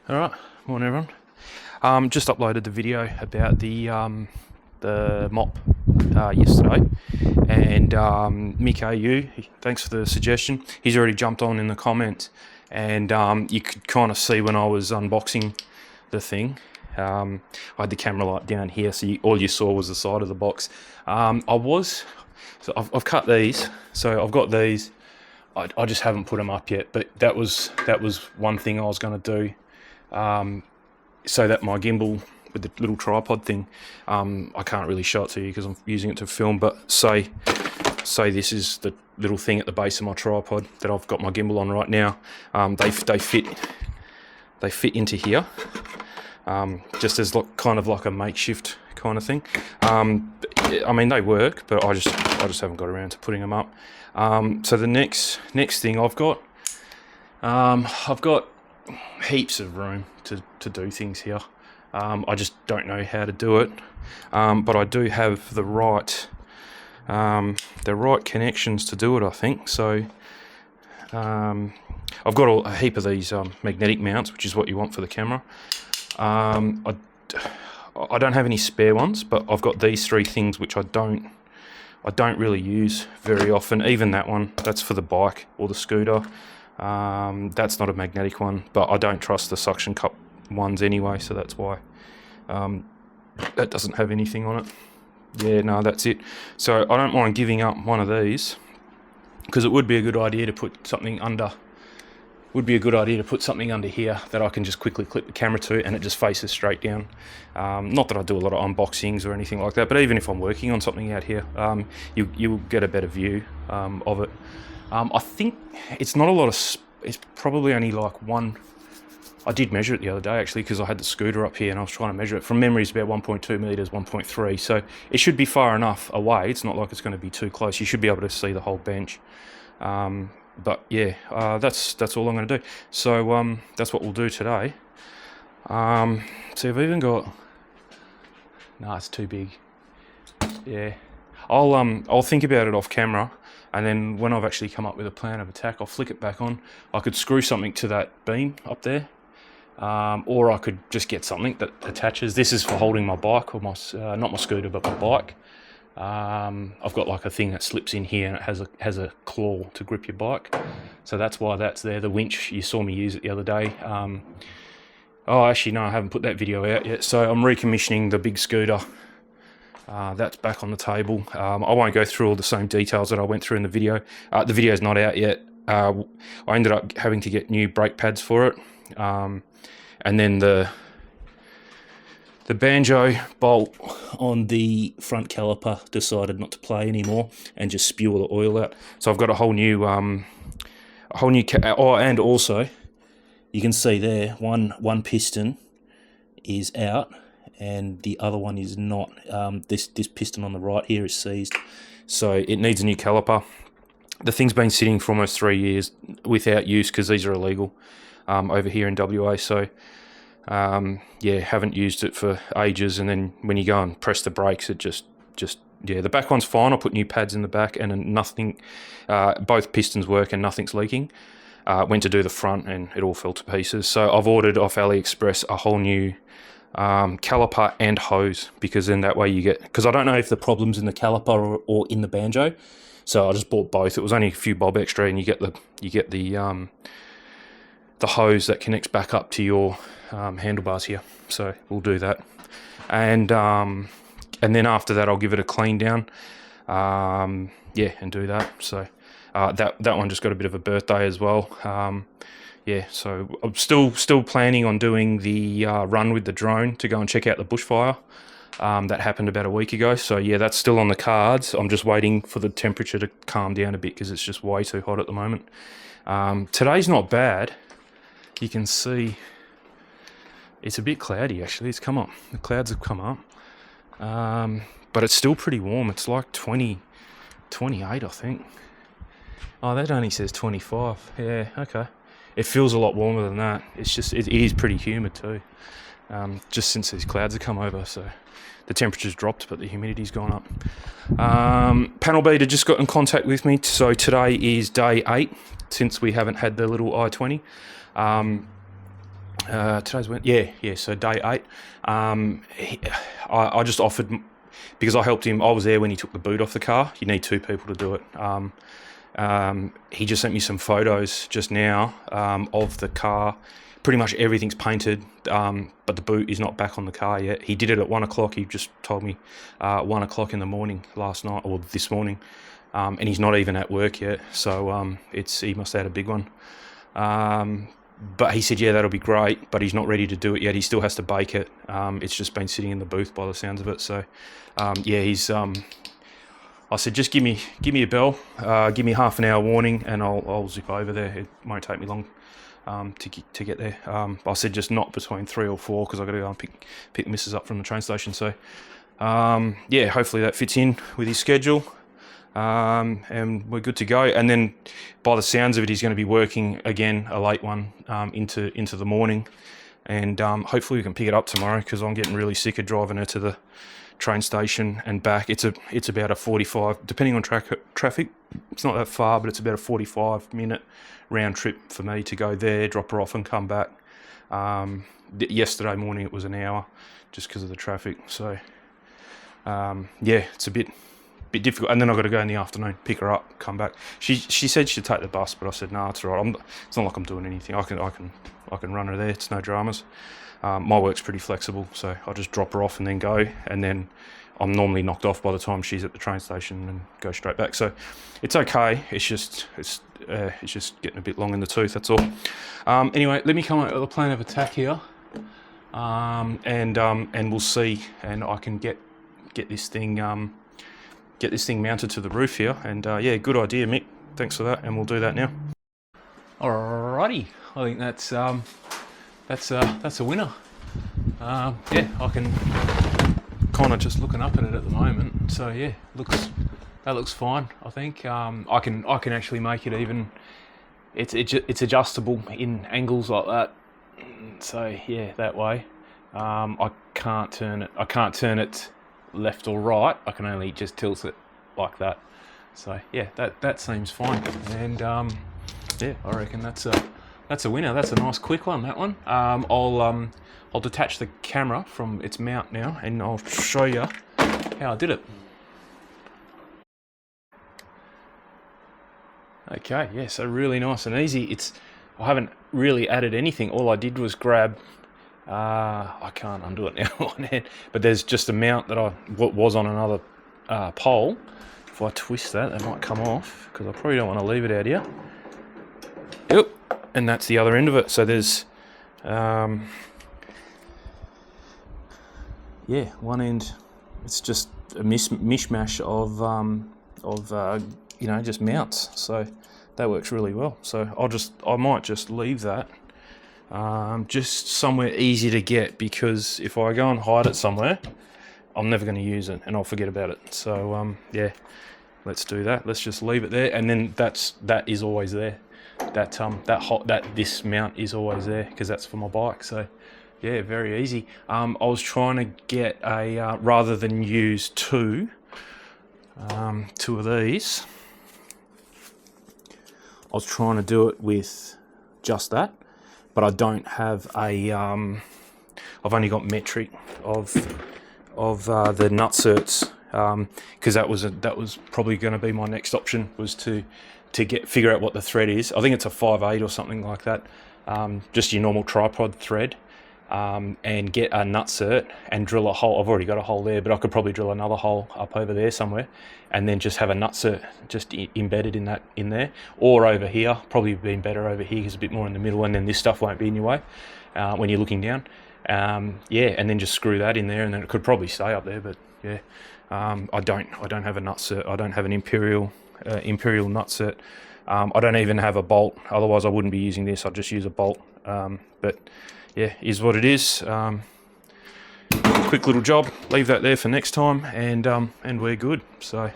Alright, morning everyone. Just uploaded the video about the mop yesterday, and Mick AU, thanks for the suggestion. He's already jumped on in the comments, and you could kind of see when I was unboxing the thing. I had the camera light down here, so all you saw was the side of the box. I've cut these, so I've got these. I just haven't put them up yet, but that was one thing I was going to do. So that my gimbal with the little tripod thing, I can't really show it to you because I'm using it to film, but say this is the little thing at the base of my tripod that I've got my gimbal on right now. They fit into here, just as kind of like a makeshift kind of thing. I mean, they work, but I just haven't got around to putting them up. So the next thing I've got heaps of room to do things here. I just don't know how to do it, but I do have the right connections to do it, I think. So I've got a heap of these magnetic mounts, which is what you want for the camera. I don't have any spare ones, but I've got these three things which I don't really use very often. Even that one, that's for the bike or the scooter. That's not a magnetic one, but I don't trust the suction cup ones anyway, so that's why. That doesn't have anything on it. Yeah, no, that's it. So I don't mind giving up one of these, because it would be a good idea to put something under. Would be a good idea to put something under here that I can just quickly clip the camera to, and it just faces straight down. Not that I do a lot of unboxings or anything like that, but even if I'm working on something out here, you'll get a better view of it. I think it's not a lot of. It's probably only like one. I did measure it the other day actually, because I had the scooter up here and I was trying to measure it. From memory, it's about 1.2 meters, 1.3. So it should be far enough away. It's not like it's going to be too close. You should be able to see the whole bench. But yeah, that's all I'm going to do. So that's what we'll do today. So I've even got. Nah, it's too big. Yeah, I'll think about it off camera. And then when I've actually come up with a plan of attack, I'll flick it back on. I could screw something to that beam up there, or I could just get something that attaches. This is for holding my bike, or my not my scooter, but my bike. I've got like a thing that slips in here, and it has a claw to grip your bike. So that's why that's there. The winch, you saw me use it the other day. Oh, actually, no, I haven't put that video out yet. So I'm recommissioning the big scooter. That's back on the table. I won't go through all the same details that I went through in the video. The video's not out yet. I ended up having to get new brake pads for it. And then the banjo bolt on the front caliper decided not to play anymore and just spew all the oil out. So I've got a whole new and also you can see there one piston is out and the other one is not. This piston on the right here is seized, so it needs a new caliper. The thing's been sitting for almost 3 years without use because these are illegal over here in WA. So yeah, haven't used it for ages. And then when you go and press the brakes, it just yeah. The back one's fine. I put new pads in the back, and nothing. Both pistons work and nothing's leaking. Went to do the front and it all fell to pieces. So I've ordered off AliExpress a whole new caliper and hose, because then that way you get, because I don't know if the problem's in the caliper or in the banjo, so I just bought both. It was only a few bob extra, and you get the hose that connects back up to your handlebars here. So we'll do that, and then after that I'll give it a clean down, yeah, and do that. So that one just got a bit of a birthday as well. Yeah, so I'm still planning on doing the run with the drone to go and check out the bushfire. That happened about a week ago. So yeah, that's still on the cards. I'm just waiting for the temperature to calm down a bit because it's just way too hot at the moment. Today's not bad. You can see it's a bit cloudy actually. It's come up. The clouds have come up. But it's still pretty warm. It's like 20, 28, I think. Oh, that only says 25. Yeah, okay. It feels a lot warmer than that. It's just, it is pretty humid too. Just since these clouds have come over, so the temperature's dropped, but the humidity's gone up. Panel beater just got in contact with me. So today is day 8 since we haven't had the little i20. Today's when? Yeah. So day 8. I just offered, because I helped him. I was there when he took the boot off the car. You need 2 people to do it. He just sent me some photos just now of the car. Pretty much everything's painted, but the boot is not back on the car yet. He did it at 1 o'clock. He just told me 1 o'clock in the morning last night, or this morning, and he's not even at work yet. So he must have had a big one. But he said, yeah, that'll be great, but he's not ready to do it yet. He still has to bake it. It's just been sitting in the booth by the sounds of it. So he's. I said, just give me a bell, give me half an hour warning, and I'll zip over there. It won't take me long to get there. I said just not between 3 or 4, because I've got to go and pick the missus up from the train station. So hopefully that fits in with his schedule, and we're good to go. And then by the sounds of it, he's going to be working again a late one into the morning, and hopefully we can pick it up tomorrow, because I'm getting really sick of driving her to the train station and back. It's about a 45, depending on traffic. It's not that far, but it's about a 45-minute round trip for me to go there, drop her off, and come back. Yesterday morning it was an hour, just because of the traffic. So it's a bit difficult. And then I've got to go in the afternoon, pick her up, come back. She said she'd take the bus, but I said no, it's all right. It's not like I'm doing anything. I can run her there. It's no dramas. My work's pretty flexible, so I just drop her off and then go, and then I'm normally knocked off by the time she's at the train station and go straight back. So it's okay. It's just getting a bit long in the tooth. That's all. Anyway, let me come up with a plan of attack here, and we'll see. And I can get this thing mounted to the roof here. And good idea, Mick. Thanks for that. And we'll do that now. Alrighty, I think that's a winner. I can kind of just looking up at it at the moment. So yeah, that looks fine. I think I can actually make it even. It's adjustable in angles like that. So yeah, that way. I can't turn it left or right. I can only just tilt it like that. So yeah, that seems fine. And I reckon that's a winner. That's a nice quick one, that one. I'll detach the camera from its mount now, and I'll show you how I did it. Okay, yeah, so really nice and easy. I haven't really added anything. All I did was grab, I can't undo it now on hand, but there's just a mount that was on another pole. If I twist that might come off, because I probably don't want to leave it out here. Yep. And that's the other end of it. So there's, one end. It's just a mishmash of just mounts. So that works really well. So I might just leave that, just somewhere easy to get, because if I go and hide it somewhere, I'm never going to use it, and I'll forget about it. So let's do that. Let's just leave it there, and then that is always there. This mount is always there, because that's for my bike. So yeah, very easy. I was trying to get a rather than use two of these, I was trying to do it with just that, but I don't have a I've only got metric of the nutserts, because that was probably going to be my next option, was to figure out what the thread is. I think it's a 5/8 or something like that, just your normal tripod thread, and get a nutsert and drill a hole. I've already got a hole there, but I could probably drill another hole up over there somewhere, and then just have a nutsert just embedded in there, or over here. Probably been better over here, because it's a bit more in the middle, and then this stuff won't be in your way when you're looking down. And then just screw that in there, and then it could probably stay up there. But yeah, I don't have a nutsert. I don't have an imperial nutsert. I don't even have a bolt, otherwise I wouldn't be using this. I'd just use a bolt. But yeah, is what it is. Quick little job, leave that there for next time, and we're good. So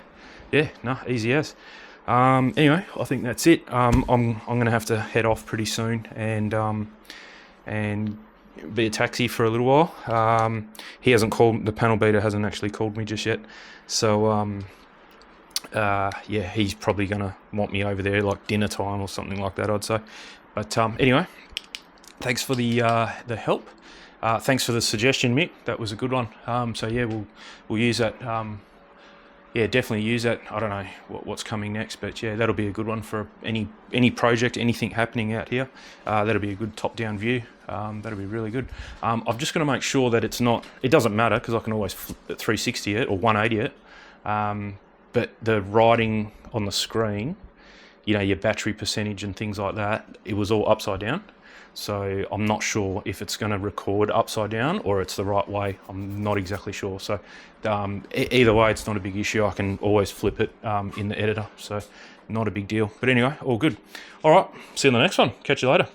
yeah, easy as. Anyway, I think that's it. I'm gonna have to head off pretty soon, and be a taxi for a little while. He hasn't called, the panel beater hasn't actually called me just yet. So he's probably gonna want me over there like dinner time or something like that, I'd say. But anyway, thanks for the help. Thanks for the suggestion, Mick. That was a good one. So yeah, we'll use that. Yeah, definitely use that. I don't know what's coming next, but yeah, that'll be a good one for any project, anything happening out here. That'll be a good top-down view. That'll be really good. I'm just going to make sure that it's not. It doesn't matter because I can always 360 it or 180 it. But the writing on the screen, you know, your battery percentage and things like that, it was all upside down. So I'm not sure if it's going to record upside down or it's the right way. I'm not exactly sure. So either way, it's not a big issue. I can always flip it in the editor. So not a big deal. But anyway, all good. All right, see you in the next one. Catch you later.